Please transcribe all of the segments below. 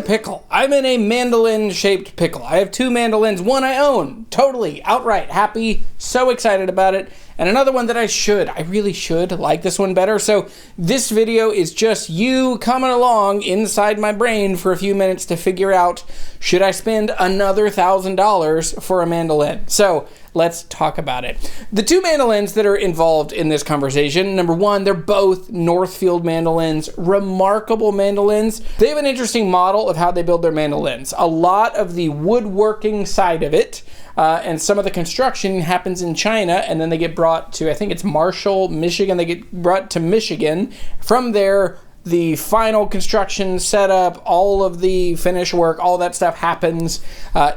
pickle. I'm in a mandolin-shaped pickle. I have two mandolins. One I own, totally, outright, happy, so excited about it. And another one that I really should like this one better. So this video is just you coming along inside my brain for a few minutes to figure out, should I spend another $1,000 for a mandolin? So let's talk about it. The two mandolins that are involved in this conversation, number one, they're both Northfield mandolins, remarkable mandolins. They have an interesting model of how they build their mandolins. A lot of the woodworking side of it and some of the construction happens in China, and then they get brought to, I think it's Marshall, Michigan. They get brought to Michigan. From there, the final construction setup, all of the finish work, all that stuff happens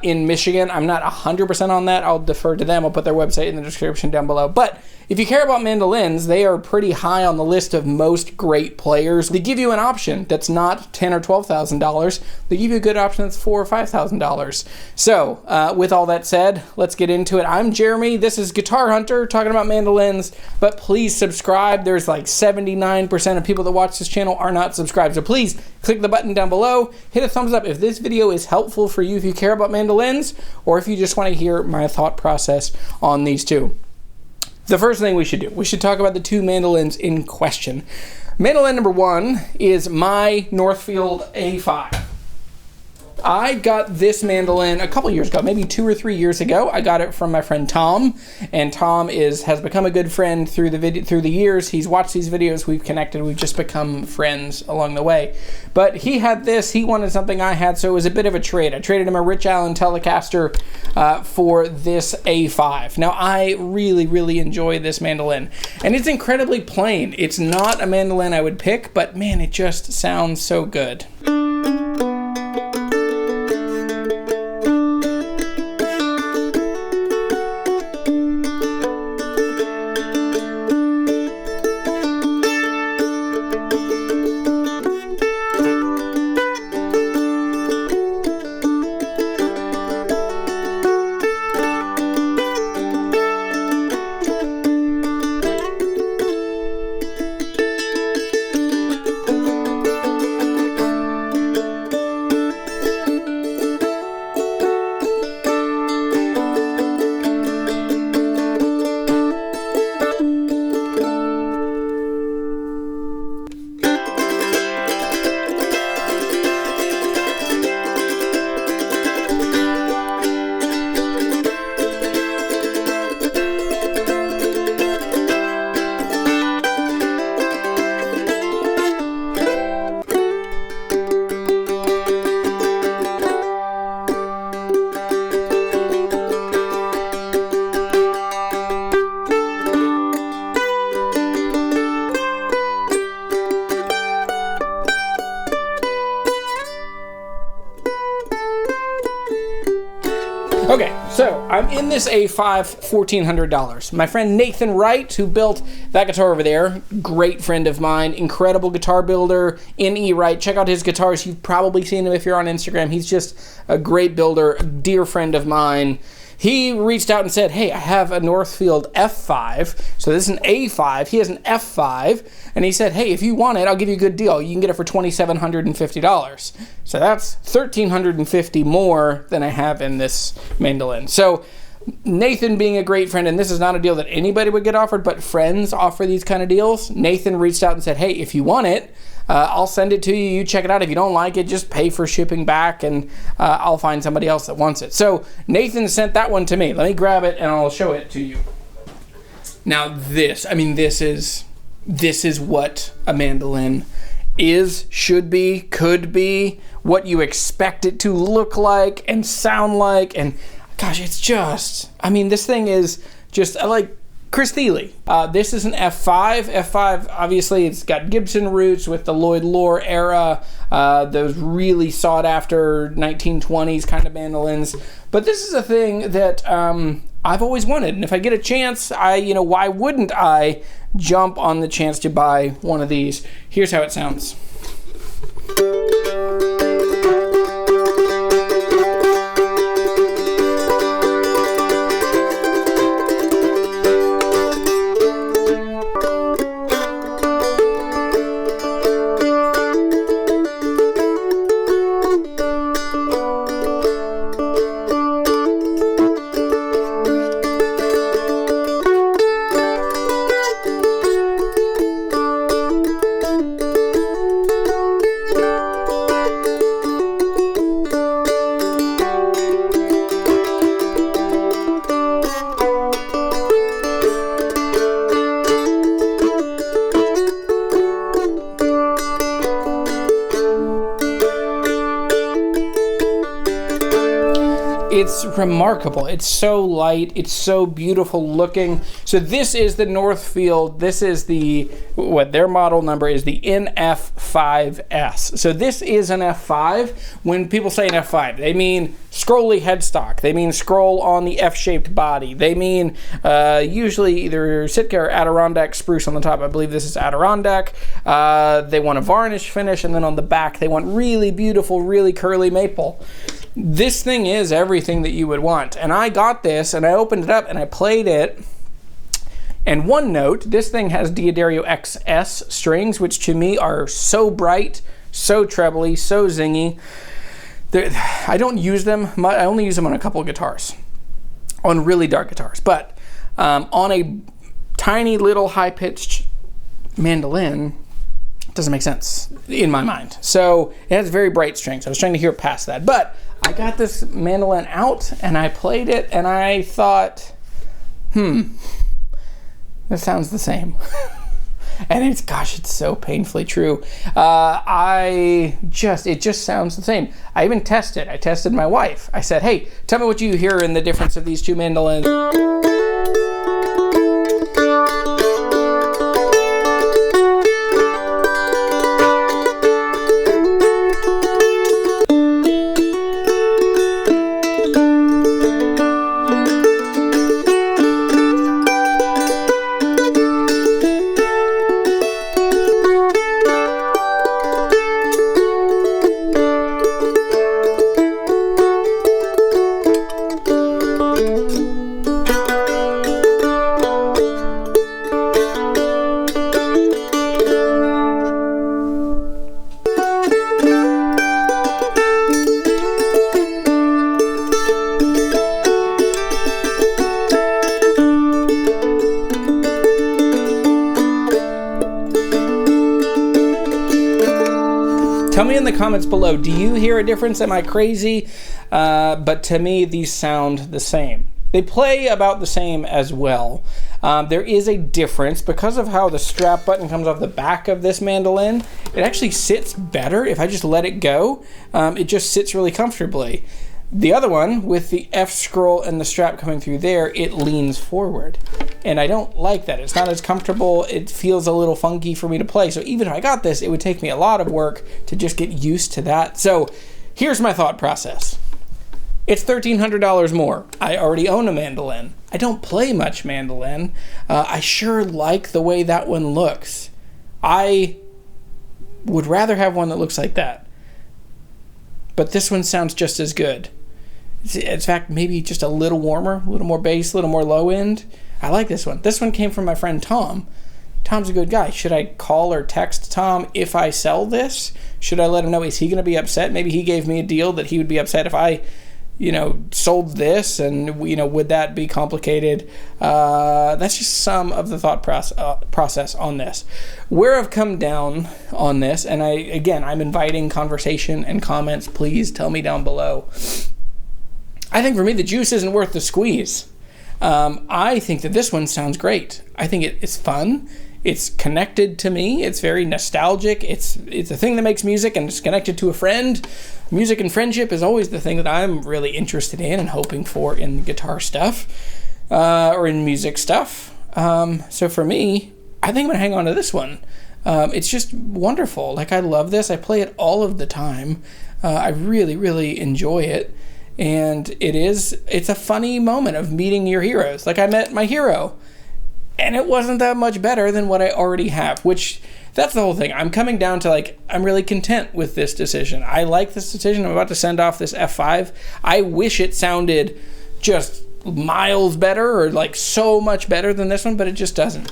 in Michigan. I'm not 100% on that. I'll defer to them. I'll put their website in the description down below. But if you care about mandolins, they are pretty high on the list of most great players. They give you an option that's not $10,000 or $12,000. They give you a good option that's $4,000 or $5,000. So with all that said, let's get into it. I'm Jeremy. This is Guitar Hunter talking about mandolins. But please subscribe. There's like 79% of people that watch this channel are not subscribed. So please click the button down below. Hit a thumbs up if this video is helpful for you if you care about mandolins, or if you just want to hear my thought process on these two. The first thing we should do, we should talk about the two mandolins in question. Mandolin number one is my Northfield A5. I got this mandolin a couple years ago, maybe 2 or 3 years ago. I got it from my friend Tom, and Tom has become a good friend through the years. He's watched these videos, we've connected, we've just become friends along the way. But he had this, he wanted something I had, so it was a bit of a trade. I traded him a Rich Allen Telecaster for this A5. Now, I really, really enjoy this mandolin, and it's incredibly plain. It's not a mandolin I would pick, but man, it just sounds so good. Okay, so I'm in this A5, $1,400. My friend Nathan Wright, who built that guitar over there, great friend of mine, incredible guitar builder, N.E. Wright. Check out his guitars. You've probably seen him if you're on Instagram. He's just a great builder, a dear friend of mine. He reached out and said, hey, I have a Northfield F5. So this is an A5. He has an F5. And he said, hey, if you want it, I'll give you a good deal. You can get it for $2,750. So that's $1,350 more than I have in this mandolin. So Nathan, being a great friend, and this is not a deal that anybody would get offered, but friends offer these kind of deals. Nathan reached out and said, hey, if you want it, I'll send it to you. You check it out. If you don't like it, just pay for shipping back, and I'll find somebody else that wants it. So Nathan sent that one to me. Let me grab it, and I'll show it to you. Now this is what a mandolin is, should be, could be, what you expect it to look like and sound like, and gosh, it's just, I mean, this thing is just like Chris Thiele. This is an F5. F5, obviously, it's got Gibson roots with the Lloyd Loar era, those really sought-after 1920s kind of mandolins. But this is a thing that I've always wanted, and if I get a chance, why wouldn't I jump on the chance to buy one of these? Here's how it sounds. it's remarkable. It's so light. It's so beautiful looking. So this is the Northfield. This is what their model number is, the NF5S. So this is an F5. When people say an F5, they mean scrolly headstock. They mean scroll on the F-shaped body. They mean usually either Sitka or Adirondack spruce on the top. I believe this is Adirondack. They want a varnish finish, and then on the back they want really beautiful, really curly maple. This thing is everything that you would want. And I got this, and I opened it up, and I played it. And one note, this thing has D'Addario XS strings, which to me are so bright, so trebly, so zingy. I don't use them. I only use them on a couple of guitars, on really dark guitars. But on a tiny little high-pitched mandolin, it doesn't make sense in my mind. So it has very bright strings. I was trying to hear past that. But I got this mandolin out, and I played it, and I thought, that sounds the same. And it's so painfully true. It just sounds the same. I even tested. I tested my wife. I said, hey, tell me what you hear in the difference of these two mandolins. Tell me in the comments below, do you hear a difference? Am I crazy? But to me, these sound the same. They play about the same as well. There is a difference because of how the strap button comes off the back of this mandolin. It actually sits better if I just let it go. It just sits really comfortably. The other one, with the F scroll and the strap coming through there, it leans forward. And I don't like that. It's not as comfortable. It feels a little funky for me to play. So even if I got this, it would take me a lot of work to just get used to that. So here's my thought process. It's $1,300 more. I already own a mandolin. I don't play much mandolin. I sure like the way that one looks. I would rather have one that looks like that. But this one sounds just as good. In fact, maybe just a little warmer, a little more bass, a little more low end. I like this one. This one came from my friend Tom. Tom's a good guy. Should I call or text Tom if I sell this? Should I let him know? Is he going to be upset? Maybe he gave me a deal that he would be upset if I, sold this, and, would that be complicated? That's just some of the thought process on this. Where I've come down on this, and I'm inviting conversation and comments. Please tell me down below. I think for me, the juice isn't worth the squeeze. I think that this one sounds great. I think it's fun. It's connected to me. It's very nostalgic. It's a thing that makes music, and it's connected to a friend. Music and friendship is always the thing that I'm really interested in and hoping for in guitar stuff or in music stuff. So for me, I think I'm going to hang on to this one. It's just wonderful. I love this. I play it all of the time. I really, really enjoy it. And it's a funny moment of meeting your heroes. I met my hero, and it wasn't that much better than what I already have, which that's the whole thing. I'm coming down to I'm really content with this decision. I like this decision. I'm about to send off this F5. I wish it sounded just miles better or so much better than this one, but it just doesn't.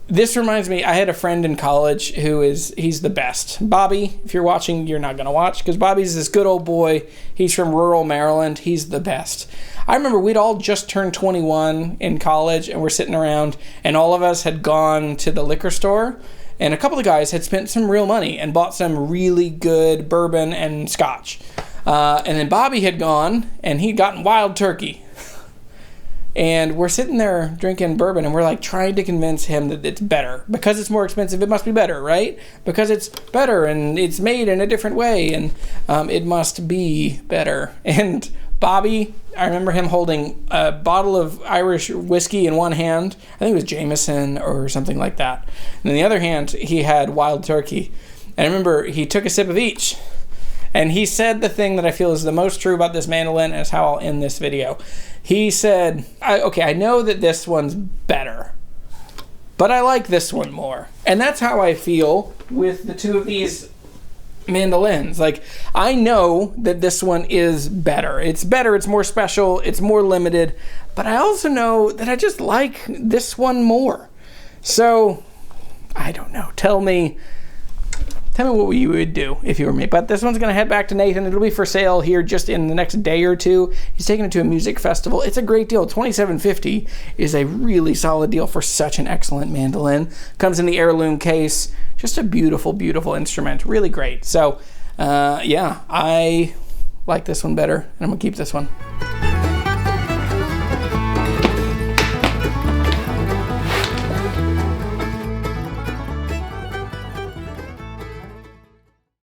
This reminds me, I had a friend in college he's the best. Bobby, if you're watching, you're not going to watch, because Bobby's this good old boy. He's from rural Maryland. He's the best. I remember we'd all just turned 21 in college, and we're sitting around, and all of us had gone to the liquor store, and a couple of guys had spent some real money and bought some really good bourbon and scotch. And then Bobby had gone, and he'd gotten wild turkey. And we're sitting there drinking bourbon, and we're trying to convince him that it's better. Because it's more expensive, it must be better, right? Because it's better, and it's made in a different way, and it must be better. And Bobby, I remember him holding a bottle of Irish whiskey in one hand. I think it was Jameson or something like that. And in the other hand, he had Wild Turkey. And I remember he took a sip of each. And he said the thing that I feel is the most true about this mandolin, and is how I'll end this video. He said, okay, I know that this one's better, but I like this one more. And that's how I feel with the two of these mandolins. Like, I know that this one is better. It's better, it's more special, it's more limited, but I also know that I just like this one more. So, I don't know. Tell me what you would do if you were me. But this one's going to head back to Nathan. It'll be for sale here just in the next day or two. He's taking it to a music festival. It's a great deal. $27.50 is a really solid deal for such an excellent mandolin. Comes in the heirloom case. Just a beautiful, beautiful instrument. Really great. So, yeah, I like this one better, and I'm going to keep this one.